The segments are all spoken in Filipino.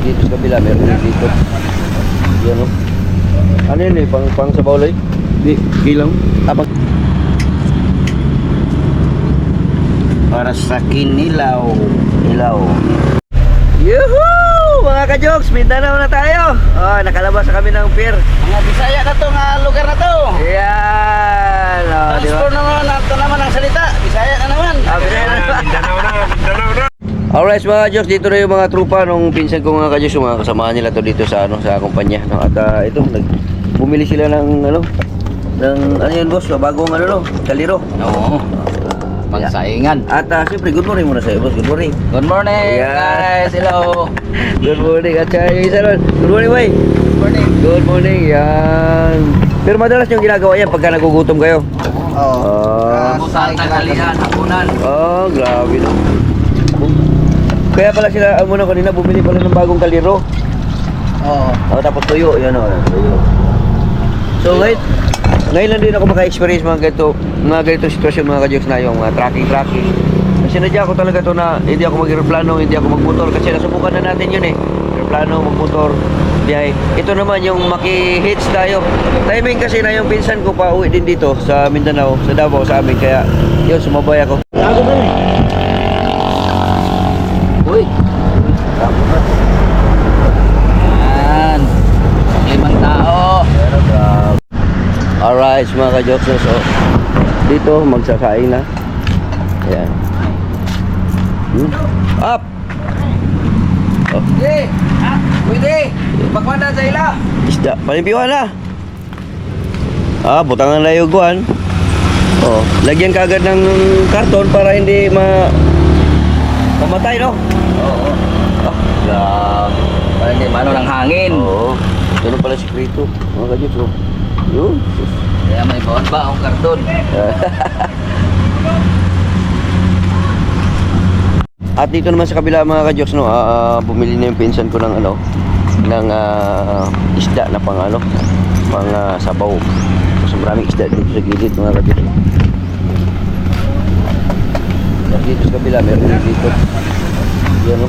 dito sa kabila, meron din dito. Yan o. Ano yun eh, pang sa bawlay? Di, kilang. Tapag. Para sa kinilaw. Ilaw. Yuhuu! Mga ka-jokes, Mindanao na tayo. Oh, nakalabas na kami ng pier. Mga Bisaya na to, nga lugar na to. Yan. Oh, di ba? Transport naman, ito naman ang salita. Bisaya na naman. Bisaya na naman. Mindanao na. Alright mga ka-jokes, dito na yung mga trupa nung pinsan ko mga ka-jokes, yung mga kasamahan nila to dito sa sa kumpanya. No? At ito, bumili sila ng ano yun boss, bagong kaliro. Oo. Pagsaingan. At siyempre, good morning muna sa'yo boss, good morning. Good morning, Yeah. guys. Hello. Good morning. At saka yung isa ron, good morning boy. Good morning. Good morning, yan. Pero madalas yung ginagawa yan pagka nagugutom kayo. Oo. Ah, Tanghalian, hapunan. oh, grabe no. Kaya pala sila, muna kanina, bumili pala ng bagong kaliro. Oo. Tapos tuyo, yan o, tuyo. So ngayon lang din ako maka-experience mga ganito sitwasyon mga ka-jokes na yung tracking. Sinadya ko talaga to na hindi ako mag-aeroplano, hindi ako mag-motor kasi nasubukan na natin yun eh. Aeroplano, mag-motor, biyahe. Ito naman yung maki-hitch tayo. Timing kasi na yung pinsan ko pa uwi din dito sa Mindanao, sa Davao sa amin. Kaya yun, sumabay ako. Ako na eh. Uy. Yan. 5 tao. Alright mga ka-jokes, so dito magsasaing na. Ayan. Up! Oh. Pwede. Pwede. Pagmanda sa ila. Isda, palimpiwan na. Butangan na yung guwan. Oh, lagyan kagad ng karton para hindi mamatay, no? Oo. Grabe. Para hindi mano ng hangin. Oo. Ganun pala sikreto. Mga ka-jokes, no? Yun. Kaya may bawat ba ang karton. At dito naman sa kabila mga ka-jokes, no, bumili na yung pinsan ko ng ng isda na pang sabaw. So maraming isda dito sa gilid mga ka-jokes. At dito sa kabila meron din dito. Yan o.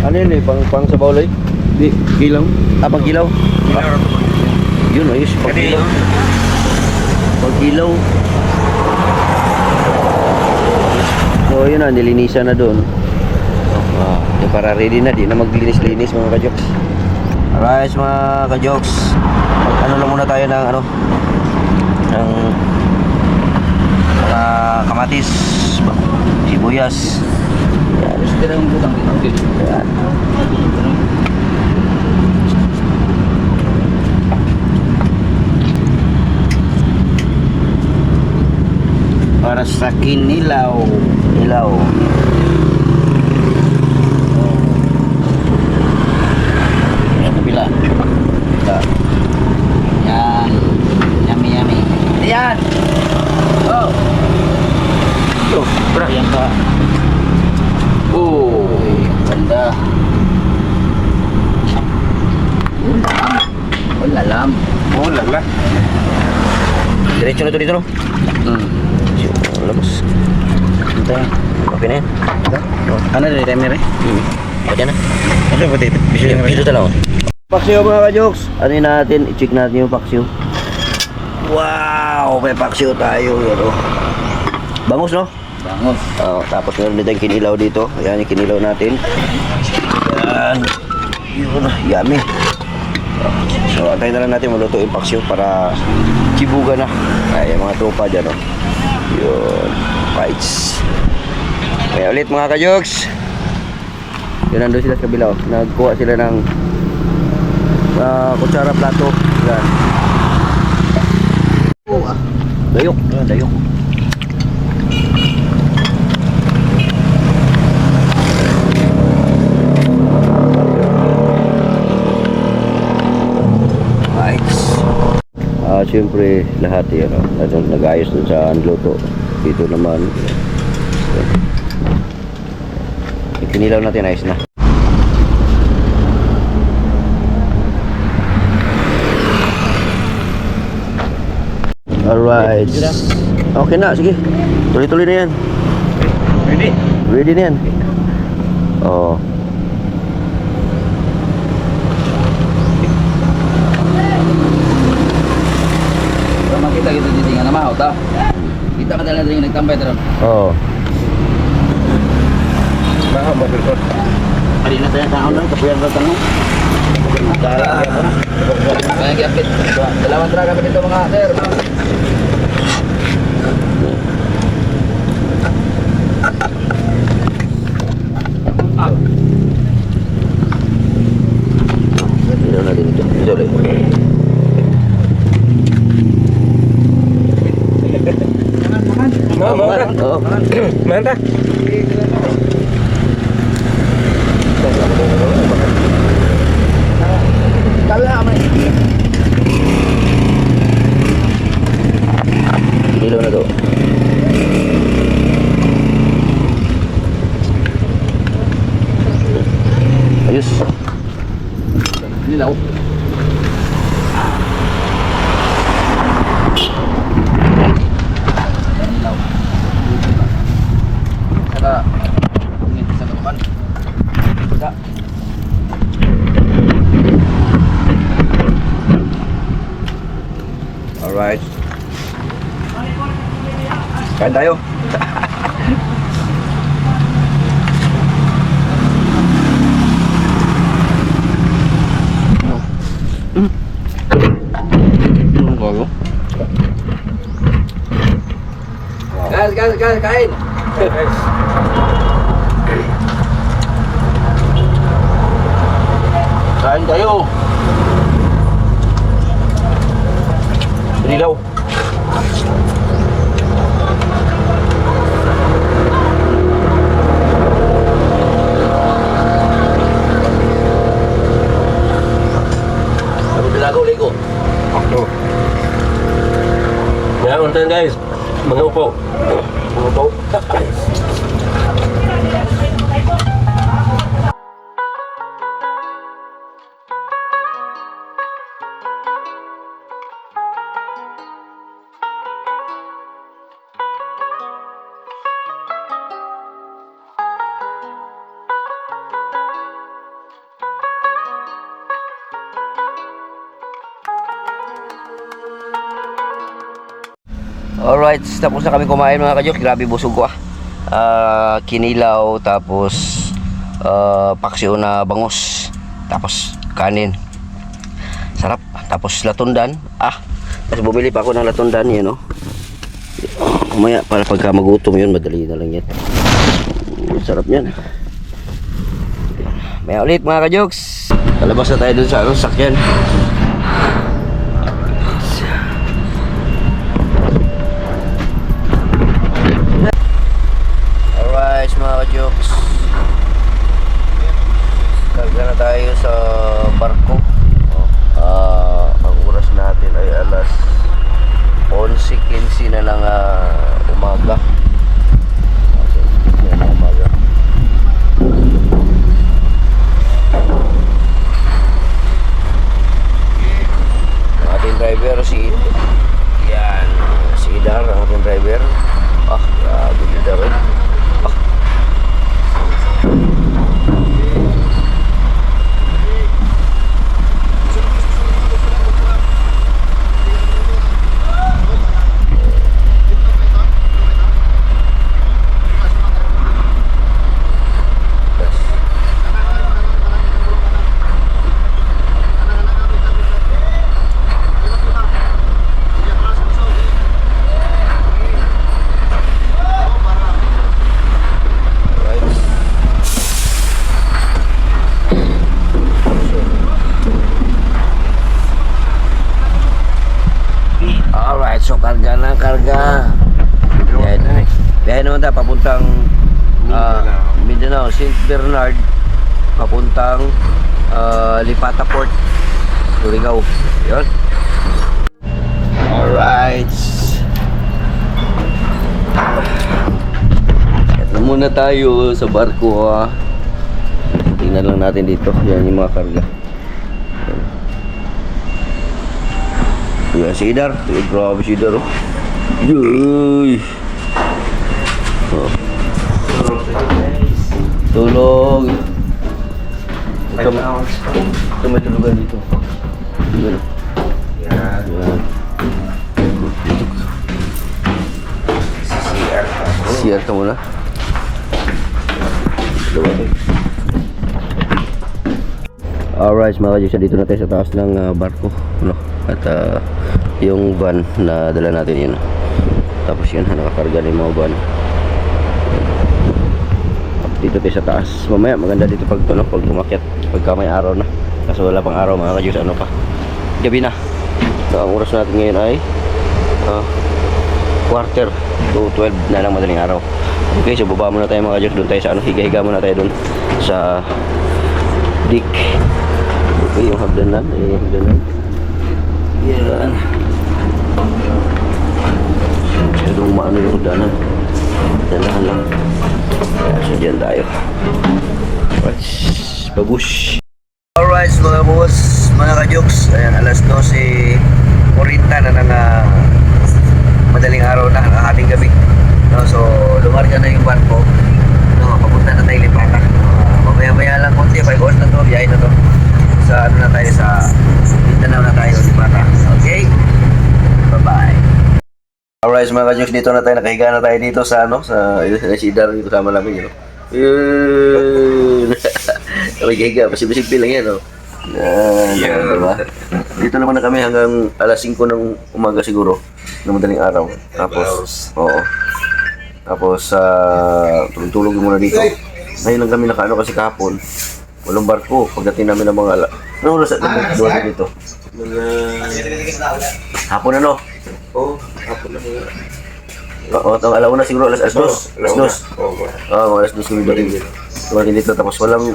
Ano yun eh, pang sabaw lay? Di, kilaw. Pang kilaw? Yun o, yes, pang kilaw. Pang kilaw. So yun na, nilinisan na doon. Para ready na, di na maglinis-linis mga ka-jokes. Alright mga ka-jokes, ano lang muna tayo ng ng mga kamatis, sibuyas. Yan. Gusto na yung butang dito. Yan. Para sa kinilaw. Ilaw. Sa kabila. Yan. Yummy, yummy. Yan. Oh. Ito, bra. Ayan ka. Uy, ganda. Ulalam. Oh, lala. Diretso na to dito, no? Labas. Okay na yan. Ano na timer eh? Okay na. Ano ba dito? Dito talaga. Paksiw mga ka-jokes. Ano yun natin? I-check natin yung paksiw. Wow! May paksiw tayo. Yan, oh. Bangus, no? Bangus. Tapos meron din tayong kinilaw dito. Ayan yung kinilaw natin. Ayan. Yun, yummy. So, antayin na lang natin maluto yung paksiw para chibuga na. Ay, mga tropa dyan, oh. Yun. Fights. Kaya ulit mga ka-jokes. Yun, nandun sila sa kabila, oh. Nagkuha sila ng kutsara, plato. Yan. Dayok. Yan, dayok. Siyempre lahat yan, nag-ayos dun sa luto. Dito naman ikinilaw natin, ayos na. Alright, okay na, sige, tuloy-tuloy na yan. Ready? Ready na yan. Oh. tambay doon. Oo. Baka mabikot. Hari na tayo sa ulo, kapuyan ba tanong? Kaya giapit. Dalawang traga pa dito mga sir. Ilaw natin ito. Ito ulit. Oo. Manta. Kala man. Ilaw na to. Ayos. Nilaw. Nilaw. Saka ngit sa kapan. Saka Alright. Kain tayo. Gas, kain. Kain tayo. Ilaw. Ako tinago, ligo. Oh. Ya, untan guys. Mga upo. Mga upo. Alright, tapos na kami kumain mga kadyok. Grabe busog ko kinilaw, tapos paksiw na bangus, tapos kanin. Sarap. Tapos latundan. Tapos bumili pa ako ng latundan yun, no? Umaya, para pagka magutom yun, madali na lang yan. Sarap yan. Maya ulit mga kajoks. Kalabas na tayo dun sa sakyan. Alright mga ka-jokes, karga na tayo sa barko. Ang oras natin ay alas 11:15 na ng umaga. 11:15 na ng umaga. Ang ating driver si Idar, ang ating driver. Grabe Idar eh. Alright, so karga na karga. Biyahe naman tayo papuntang Mindanao, St. Bernard, papuntang Lipata Port, Surigao. Yun. Alright. Ito muna tayo sa barko. Tingnan lang natin dito. Yan yung mga karga. Yan si Idar. Grabe si Idar, oh. Yuy. Tulog. Ito may tulugan dito. Yan. Yan. CR. CR ka muna. Alright mga kadyos, dito na tayo sa taas ng barko, no? At yung van na dala natin yun. Tapos yun, nakakarga na yung mga van. Dito tayo sa taas. Mamaya maganda dito pag umakyat, pagka may araw na. Kasi wala pang araw mga kadyos, ano pa, gabi na. So, ang oras natin ngayon ay quarter to 12 na lang madaling araw. Okay, so baba muna tayo mga kadyos. Doon tayo sa higa-higa muna tayo doon sa deck. Okay, yung hagdanan. Yan. Masyadong maano yung hagdanan. Danahan lang. So dyan tayo. Babush. Alright mga boss, mga kajoks. Ayan, alas 12:40 na ng madaling araw na, ating gabi. No, so lumarga na yung van ko. No, papunta na tayo Lipata. Mamaya-maya lang konti, 5 hours na to, biyahe na to. Sa ano na tayo, sa Mindanao na tayo, Lipata. Okay? Bye-bye. Alright mga kajoks, dito na tayo, nakahiga na tayo dito sa ano, sa Sidar dito sa malamig, you know. Yun. Nakahiga, pasibisig lang yan, no. Yan, diba? Dito naman na kami hanggang alas 5 ng umaga siguro, ng madaling araw. Tapos, oo. Tapos, tulog-tulog muna dito. Ngayon lang kami nakaano kasi kahapon. Walang barko. Pagdating namin ng mga ano oras at duwa dito? Hapon ano? Oo, hapon na mga. Oo, alauna siguro alas 2. Alas 2. Oo, alas 2 kami dumating dito. Tapos walang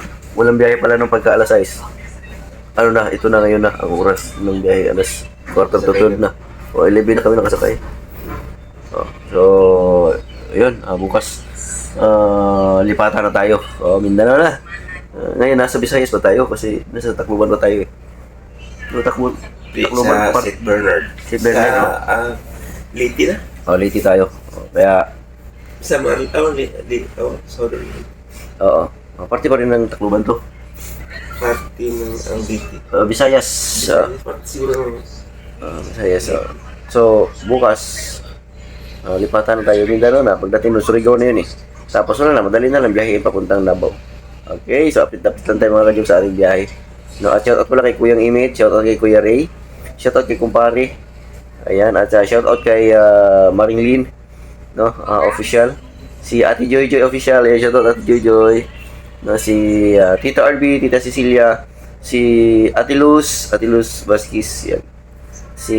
biyahe pala nung pagka alas 6. Ano na, ito na ngayon na ang oras ng biyahe. Alas quarter to 12 na. O 11 na kami nakasakay. So, yun, bukas lipatan na tayo. Mindanao na. Ngayon nasa Visayas pa tayo kasi nasa Tacloban pa tayo eh. Tacloban Sa St. Bernard. St. Bernard. Liti na. Liti tayo. Kaya Sa sorry. oo. Parte pa rin ng Tacloban to. Party ng ang Liti. Visayas. Party siguro. Visayas. So, bukas lipatan na tayo Mindanao na. Pagdating ng Surigao na yun eh. Tapos na madali na lang biyahe papuntang Davao. Okay, so update lang tayo mga kadyong sa ating biyahe. No, at shoutout pala kay Kuyang Imit, shoutout kay Kuya Ray, shoutout kay Kumpare. Ayan, at shoutout kay Maringlin, no, official. Si Ate Joy Joy official, ayan, shoutout Ate Joy Joy. No, si Tita RB, Tita Cecilia, si Ate Luz Vasquez, yan. Si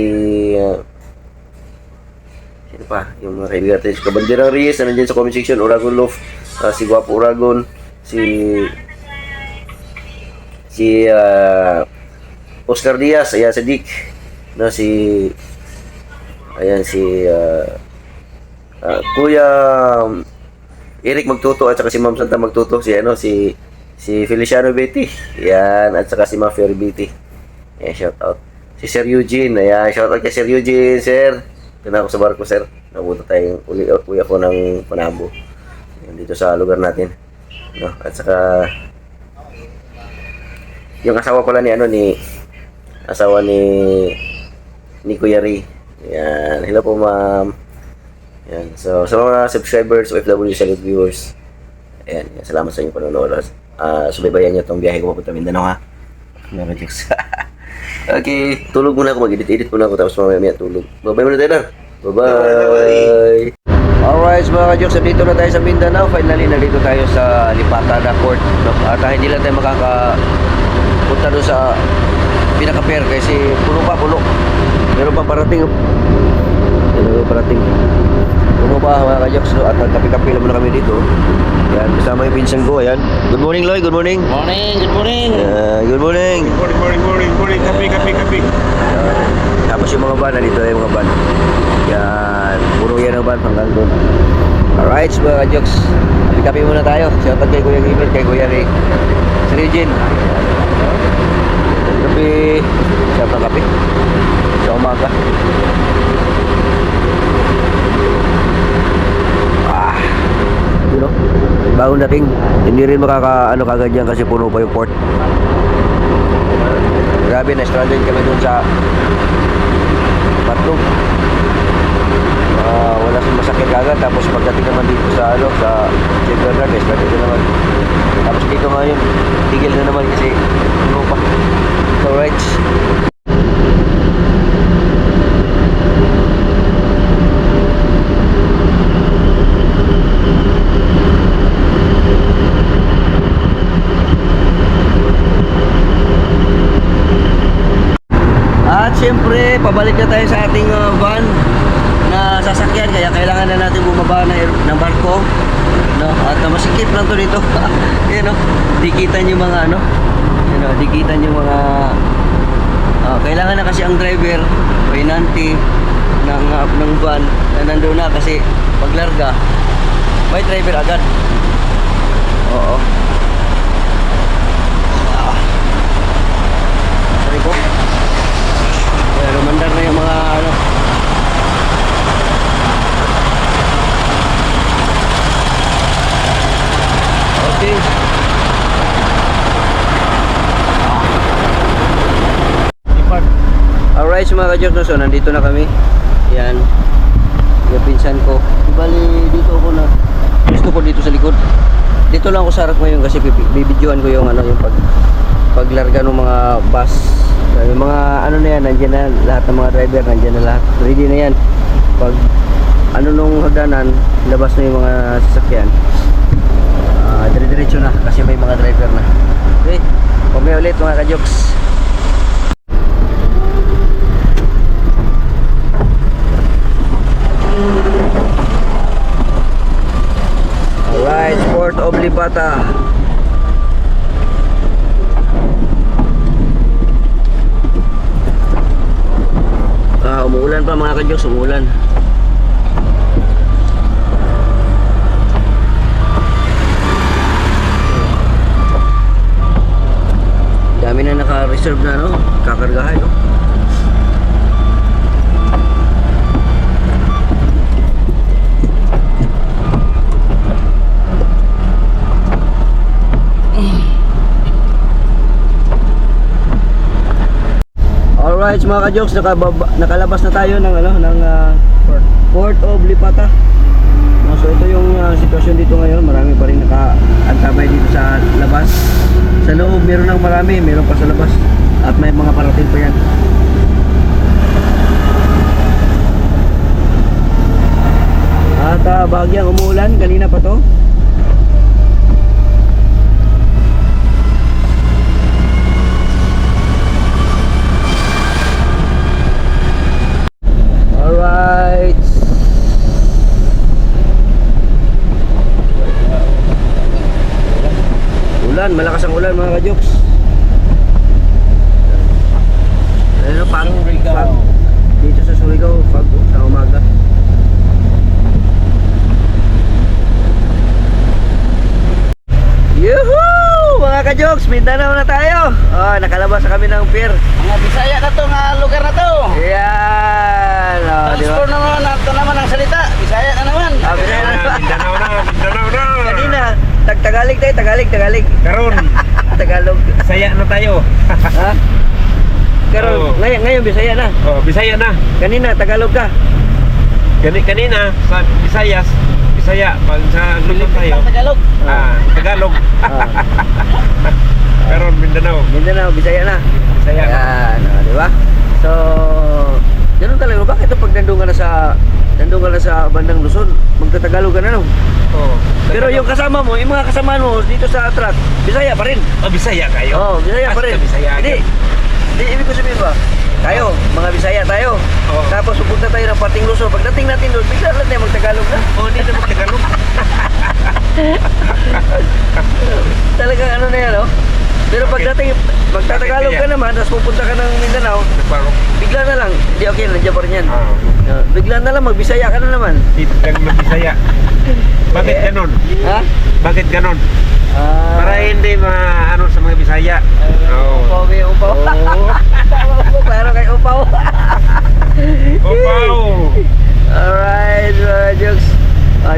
sino pa? Yung mga kaibigan natin, si Kabandirang Reyes, na nandiyan sa comment section, Uragon Love, si Guapo Uragon, si Oscar Diaz, ayan si Dick, no, ayan si Kuya Eric Magtuto at saka si Ma'am Santa Magtuto, si Feliciano Betty, ayan, at saka si Mafia Betty. Ayan, shout out. Si Sir Eugene, ayan, shout out kay Sir Eugene, sir. Tina ako sa barko, sir. Nabuto tayong uwi ako ng Panabo. Ayan, dito sa lugar natin. No, at saka yung asawa pala ni Kuya Ray. Yan, hello po ma'am. Yan, so sa mga subscribers, OFW salute viewers. Ayan, salamat sa inyong panonood. Subaybayan niyo tong biyahe ko papunta Mindanao ha. Mga jokes. Okay, tulog muna ako, mag-edit muna ako tapos mamaya tulog. Bye-bye muna tayo. Bye-bye. Alright mga ka-jokes, dito na tayo sa Mindanao. Finally, nandito tayo sa Lipata na port. At hindi lang tayo makakapunta doon sa pinaka-pier kasi puno. Meron pa parating. Puno pa mga ka-jokes. At kape-kape naman kami dito. Yan, kasama yung pinsan ko. Ayan. Good morning, Loy. Good morning. Morning. Good morning. Morning. Kape. Tapos yung mga van, nandito na yung mga van. Yan, puro yan ang van hanggang doon. Alright, mga ka-jokes, kape muna tayo. Shoutout kay Kuya Gimit, kay Kuya Ray, si Regine. Kape, sarap ng kape sa umaga. You know, bagong dating, hindi rin makakaano kagad yan kasi puno pa yung port. Grabe, na-stranded kami doon sa Batlog. Wala kasi masakit agad. Tapos pagdating naman dito sa ano, sa General Nardes, dito naman. Tapos dito ngayon, tigil na naman kasi ano pa. So right. At syempre, pabalik na tayo sa ating van na sasakyan, kaya kailangan na natin bumaba ng barko, no? At masikip lang to dito. Yan, no? Dikitan yung mga ano, you know, dikitan yung mga kailangan na kasi ang driver o inanti ng van na nandoon na, kasi paglarga may driver agad. Oo. Sorry po. Kaya lumandar na yung mga ano. Okay. Alright, so mga ka-Diyos, so nandito na kami. Yan. Yung pinsan ko. Bali, dito ako na. Gusto ko dito sa likod. Dito lang ako sa harap ngayon kasi bibidyoan ko yung ano, yung paglarga ng mga bus. Yung mga ano na yan, nandiyan na lahat ng mga driver, nandiyan na lahat. Ready na yan. Pag ano nung hagdanan, labas na yung mga sasakyan. Dire-diretso na kasi may mga driver na. Okay, pumaya ulit mga ka-Joks. Alright, Port of Lipata. Umuulan pa mga ka-Joks, umuulan. Dami na naka-reserve na, no? Kakargahan, no? Alright mga ka-Joks, nakalabas na tayo ng ano, ng Port of Lipata. So ito yung sitwasyon dito ngayon. Marami pa rin nakaantabay dito sa labas. Sa loob meron ng marami, meron pa sa labas. At may mga parating pa yan. At bahagyang umuulan, kanina pa to. Alright. Ulan, malakas ang ulan mga ka-Joks. Ano, fog dito sa Surigao, fog sa umaga. Yuhuu! Mga ka-Joks, Mindanao na tayo. Oh, nakalabas na kami ng pier. Mga Bisaya na to, nga lugar na to. Yan. Oh, di ba? Transport naman, nato naman ang salita. Bisaya na naman. Bisaya na. Mindanao na, Mindanao na. Kanina, Tagalog tayo, Tagalog. Karon, Tagalog. Bisaya na tayo. Ha? Pero Oo. ngayon Bisaya na. Oh, Bisaya na. Kanina Tagalog ka. Kanina sa Bisaya, pag sa Luzon tayo, Tagalog. Tagalog. Ah, Karon Mindanao. Mindanao, Bisaya na. Bisaya na. Yan, di ba? So, ganun talaga. Bakit pag nandun ka na sa bandang Luzon, magtatagalog ka na, no? Oh. Pero yung kasama mo, yung mga kasama mo dito sa truck, Bisaya pa rin. Bisaya kayo. Oo, Bisaya pa rin. Bisaya. Hindi, ibig ko sabihin ba? Tayo, mga Bisaya tayo. Oo. Tapos pupunta tayo ng Pating Luzon. Pagdating natin doon, bigla lang tayo magtagalog na. Oh, hindi na magtagalog. Talagang ano na yan, no? Pero pagdating, magtatagalog ka naman, tapos pupunta ka ng Mindanao, Nagparok. bigla na lang, hindi okay, nandiyan pa rin yan. Ah. Bigla na lang, magbisaya ka na naman. Dito lang Bisaya. Bakit ganon? Ha? Bakit ganon? Para hindi ano sa mga Bisaya. Upaw, may upaw. Oo. Klaro kay upaw. Upaw. Alright, Jokes.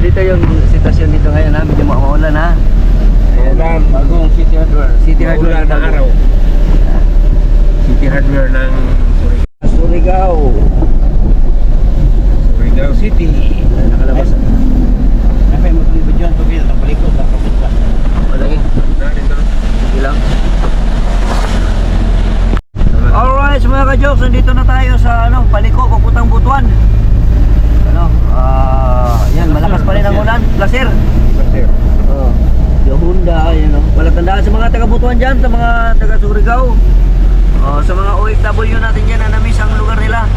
Dito yung sitwasyon dito ngayon, ha? Medyo maulan, ha? Ulan. Bagong City Hardware. City Hardware Ulan ng bago. araw. City Hardware ng Surigao. Davao City. Nakalabas. Napay mo itong video ito kita, itong palikod, kapit ka. Malagi. Sige lang. Alright, mga ka-jokes, nandito na tayo sa Paliko, papuntang Butuan. Yan, malakas pa rin ang ulan. Placer. Oh, yung Honda, yan Wala tandaan sa mga taga-Butuan dyan, sa mga taga-Surigao. Sa mga OFW natin dyan na na-miss ang lugar nila.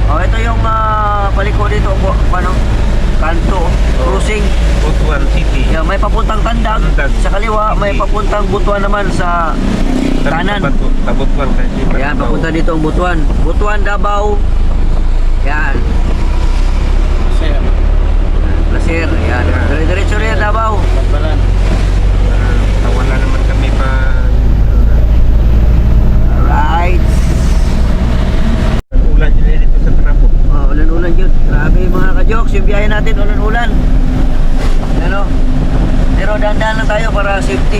Ito yung Paliko dito, kanto, cruising. Butuan City. Yan, may papuntang Tandag. Sa kaliwa, may papuntang Butuan naman sa kanan. Butuan kasi. Yan, papunta dito ang Butuan. Butuan, Davao. Yan. Placer. Yan. Dire-diretso rin yan, Davao. Wala naman kami pa. Alright. Ulan yun dito sa Trabo. Ulan-ulan yun. Grabe mga ka-jokes. Yung biyahe natin, ulan-ulan. Ano? Pero dahan-dahan lang tayo para safety.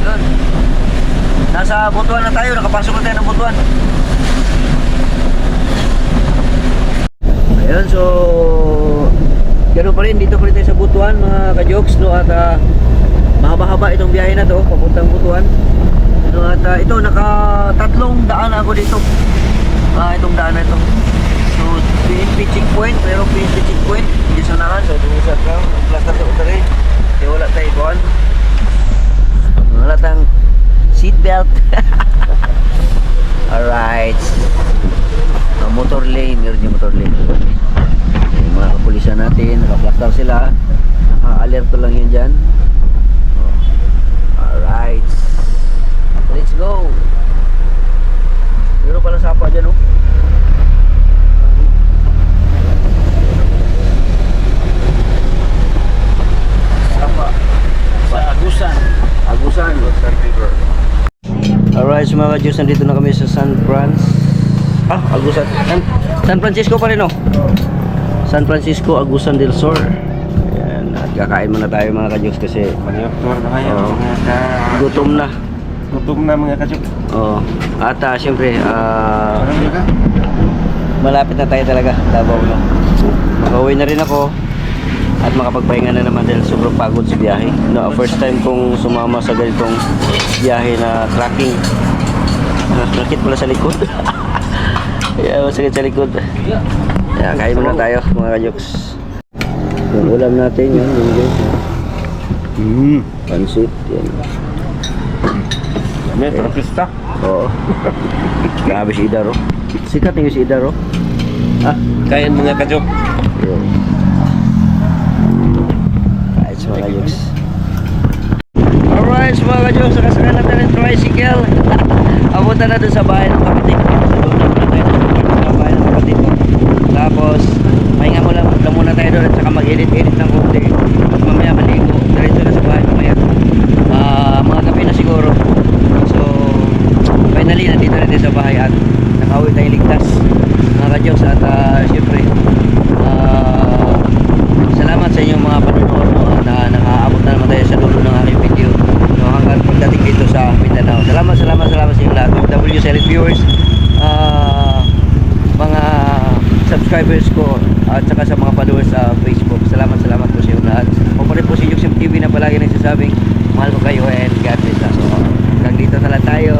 Yun. Nasa Butuan na tayo. Nakapasok na tayo ng Butuan. Ayun, so ganoon pa rin, dito pa rin tayo sa Butuan mga ka-jokes, at mahaba-haba itong biyahe na to papuntang Butuan, at ito naka-3 daan ako dito, itong daan na ito. So PNP checkpoint, pero PNP checkpoint hindi sanahan, so dumusat lang plaster sa utari, kaya wala tayo kuhan, wala tayong seatbelt. Alright, motor lane, meron yung motor lane. Yung mga kapulisan natin, nakaplastar sila, naka-alerto lang yun dyan. Alright, let's go. Meron pala sapa dyan, sapa Sa Agusan. Agusan. River. Alright, so mga ka-Diyos, nandito na kami sa San Agusan. San Francisco pa rin, San Francisco, Agusan del Sur. Ayan, at kakain muna tayo mga ka-Diyos kasi Panyaktor na kayo. gutom na. Gutom na mga kachok. At syempre, Ano ka? malapit na tayo talaga, Davao na. Makauwi na rin ako at makapagpahinga na naman dahil sobrang pagod sa biyahe. First time kong sumama sa ganitong biyahe na trekking. Sakit pala sa likod. Sakit sa likod. Kaya kain muna tayo mga ka-jokes. Yung ulam natin yan, yung guys. Pansit, yan. May trapista. Oo. Grabe si Idaro. Sikat yung si Idaro. Kain mga kachok. Yun. Kahit sa mga ka-jokes. Alright, mga ka-jokes, nakasakay natin ng tricycle. Apunta na dun sa bahay ng kapatid ko. Sa bahay ng kapatid ko. Tapos, pahinga muna tayo doon at saka mag-edit-edit ng konti. Tapos mamaya maligo. Diretso na sa bahay mamaya. Mga gabi na siguro. So, finally, nandito na tayo sa bahay at nakauwi tayo ligtas. Mga ka-jokes, at syempre, salamat sa inyong mga panonood, na nakaabot na naman tayo sa dulo ng aking video, hanggang pagdating dito sa Mindanao. Salamat sa inyong lahat, W Select viewers, mga subscribers ko, at saka sa mga followers sa Facebook. Salamat po sa inyong lahat. O pa rin po si Juxim TV na palagi nagsasabing mahal ko kayo and God bless us. So, hanggang dito na lang tayo.